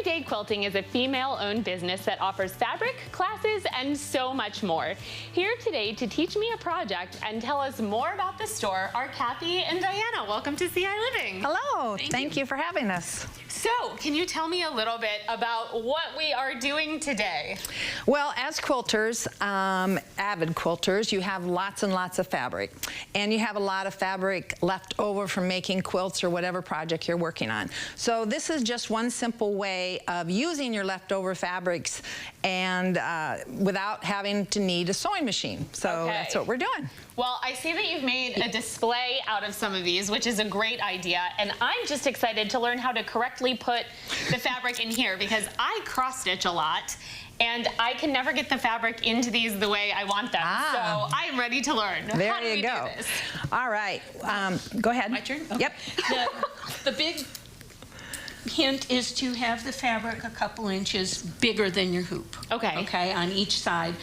Everyday Quilting is a female-owned business that offers fabric, classes, and so much more. Here today to teach me a project and tell us more about the store are Kathy and Diana. Welcome to ciLiving. Hello, thank you for having us. So, can you tell me a little bit about what we are doing today? Well, as quilters, avid quilters, you have lots and lots of fabric. And you have a lot of fabric left over from making quilts or whatever project you're working on. So this is just one simple way of using your leftover fabrics and without having to need a sewing machine. So that's what we're doing. Well, I see that you've made a display out of some of these, which is a great idea. And I'm just excited to learn how to correctly put the fabric in here because I cross-stitch a lot. And I can never get the fabric into these the way I want them. So I'm ready to learn. There how do you we go. Do this? All right. Go ahead. My turn? Okay. Yep. The big hint is to have the fabric a couple inches bigger than your hoop. Okay. Okay, on each side.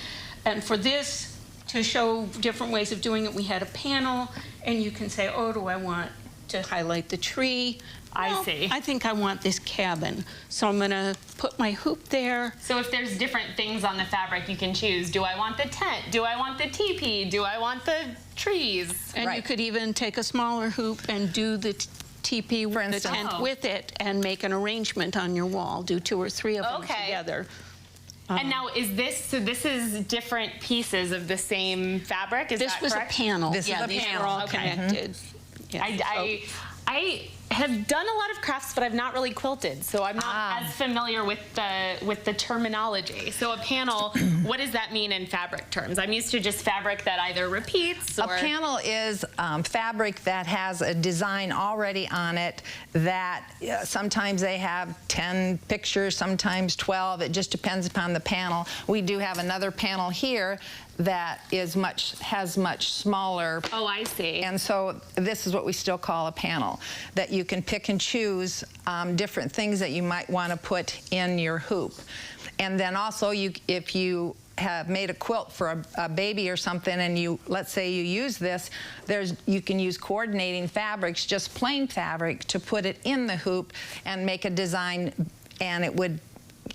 And for this, to show different ways of doing it, we had a panel, and you can say, oh, do I want to highlight the tree? I see. I think I want this cabin. So I'm gonna put my hoop there. So if there's different things on the fabric, you can choose. Do I want the tent? Do I want the teepee? Do I want the trees? And you could even take a smaller hoop and do the teepee with the tent with it and make an arrangement on your wall. Do 2 or 3 of them together. And now is this, so this is different pieces of the same fabric, is that correct? This was a panel. This is a these panel. are all connected. Yeah. I have done a lot of crafts, but I've not really quilted, so I'm not as familiar with the terminology. So a panel, what does that mean in fabric terms? I'm used to just fabric that either repeats or... A panel is fabric that has a design already on it that sometimes they have 10 pictures, sometimes 12. It just depends upon the panel. We do have another panel here that has much smaller. Oh, I see. And so this is what we still call a panel, that you can pick and choose different things that you might want to put in your hoop. And then also, if you have made a quilt for a baby or something, and let's say you use this, you can use coordinating fabrics, just plain fabric, to put it in the hoop and make a design, and it would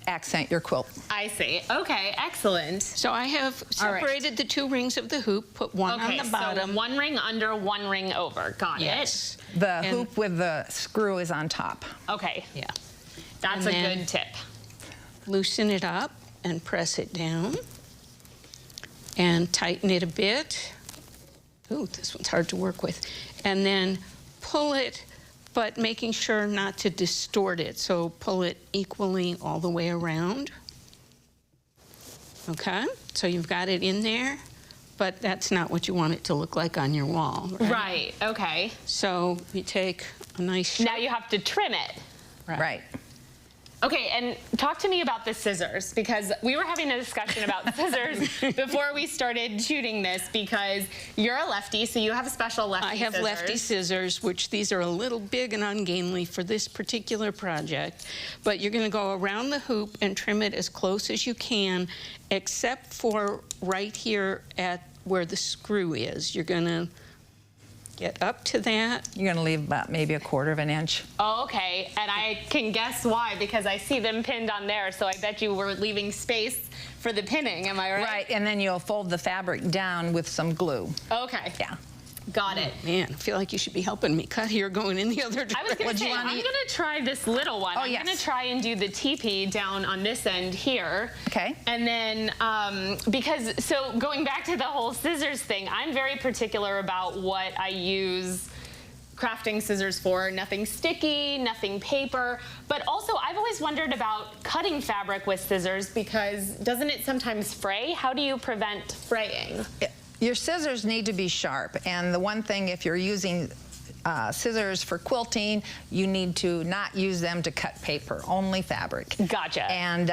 accent your quilt. I see. Okay, excellent. So I have separated the 2 rings of the hoop, put one on the bottom. So 1 ring under, 1 ring over. Got it. The hoop with the screw is on top. Okay. Yeah. That's a good tip. Loosen it up and press it down and tighten it a bit. Ooh, this one's hard to work with. And then pull it, but making sure not to distort it. So pull it equally all the way around. Okay, so you've got it in there, but that's not what you want it to look like on your wall, right? Right, okay. So you take a nice... Now you have to trim it. Right. Okay, and talk to me about the scissors, because we were having a discussion about scissors before we started shooting this, because you're a lefty, so you have special lefty scissors. I have lefty scissors, which these are a little big and ungainly for this particular project, but you're going to go around the hoop and trim it as close as you can, except for right here at where the screw is. You're going to get up to that. You're going to leave about maybe 1/4 of an inch. Oh, okay, and I can guess why, because I see them pinned on there, so I bet you were leaving space for the pinning, am I right? Right, and then you'll fold the fabric down with some glue. Okay. Yeah. Got it. Man, I feel like you should be helping me cut here going in the other direction. I was going to say, I'm going to try this little one. I'm going to try and do the teepee down on this end here. Okay. And then, so going back to the whole scissors thing, I'm very particular about what I use crafting scissors for. Nothing sticky, nothing paper. But also, I've always wondered about cutting fabric with scissors, because doesn't it sometimes fray? How do you prevent fraying? Your scissors need to be sharp, and the one thing, if you're using scissors for quilting, you need to not use them to cut paper, only fabric. Gotcha. And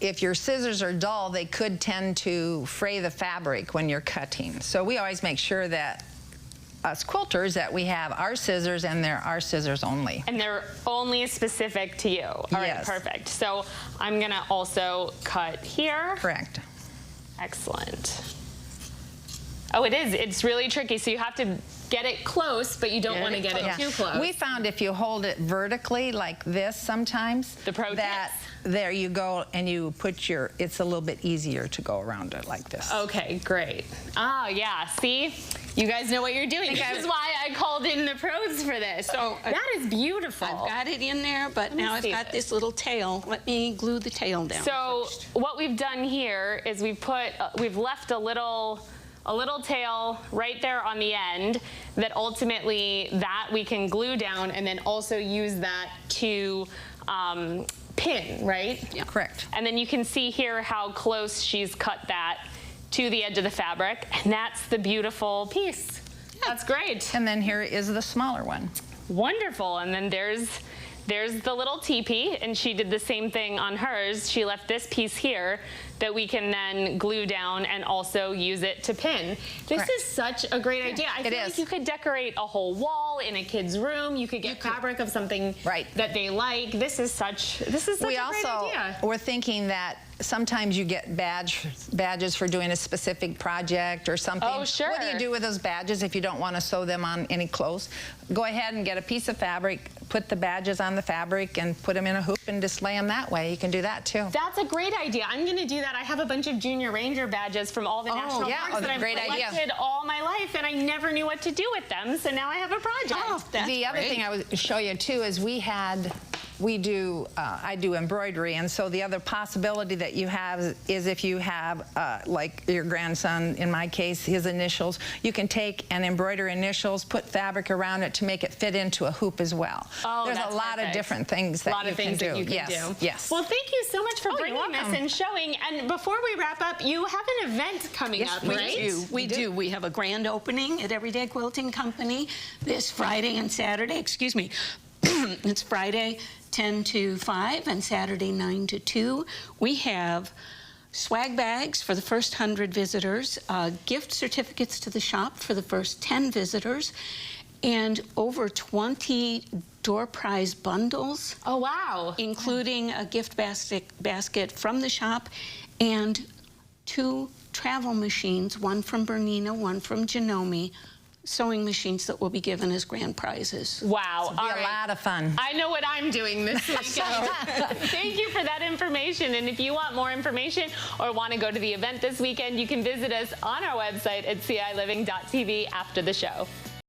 if your scissors are dull, they could tend to fray the fabric when you're cutting. So we always make sure that us quilters, that we have our scissors, and they're our scissors only. And they're only specific to you. All right, perfect. So I'm gonna also cut here. Correct. Excellent. Oh, it is. It's really tricky. So you have to get it close, but you don't want to get it too close. We found if you hold it vertically like this sometimes, The pro that tips. there you go, and you put your, it's a little bit easier to go around it like this. Okay, great. Ah, yeah, see? You guys know what you're doing. This is why I called in the pros for this. So, that is beautiful. I've got it in there, but now I've got this little tail. Let me glue the tail down So first. what we've done here is we've left a little tail right there on the end that ultimately that we can glue down and then also use that to pin, right? Yeah. Correct. And then you can see here how close she's cut that to the edge of the fabric, and that's the beautiful piece. That's great. And then here is the smaller one. Wonderful. And then there's the little teepee, and she did the same thing on hers. She left this piece here that we can then glue down and also use it to pin. This is such a great idea. I feel like you could decorate a whole wall in a kid's room. You could get fabric of something that they like. This is such a great idea. We're thinking that sometimes you get badges for doing a specific project or something. Oh, sure. What do you do with those badges if you don't want to sew them on any clothes? Go ahead and get a piece of fabric, put the badges on the fabric, and put them in a hoop and display them that way. You can do that too. That's a great idea. I'm going to do that. I have a bunch of Junior Ranger badges from all the national parks that I've collected all my life, and I never knew what to do with them, so now I have a project. Oh, the other thing I would show you too is I do embroidery, and so the other possibility that you have is if you have like your grandson, in my case, his initials, you can take and embroider initials, put fabric around it to make it fit into a hoop as well. Oh, there's a lot of different things that you can do. Yes. Well, thank you so much for bringing this and showing. And before we wrap up, you have an event coming up, right? We do. We have a grand opening at Everyday Quilting Company this Friday and Saturday. Excuse me. It's Friday 10 to 5 and Saturday 9 to 2. We have swag bags for the first 100 visitors, gift certificates to the shop for the first 10 visitors, and over 20 door prize bundles. Oh, wow. Including a gift basket from the shop and 2 travel machines, one from Bernina, one from Janome, sewing machines that will be given as grand prizes. Wow. It'll be a lot of fun. I know what I'm doing this weekend. Thank you for that information. And if you want more information or want to go to the event this weekend, you can visit us on our website at ciLiving.tv after the show.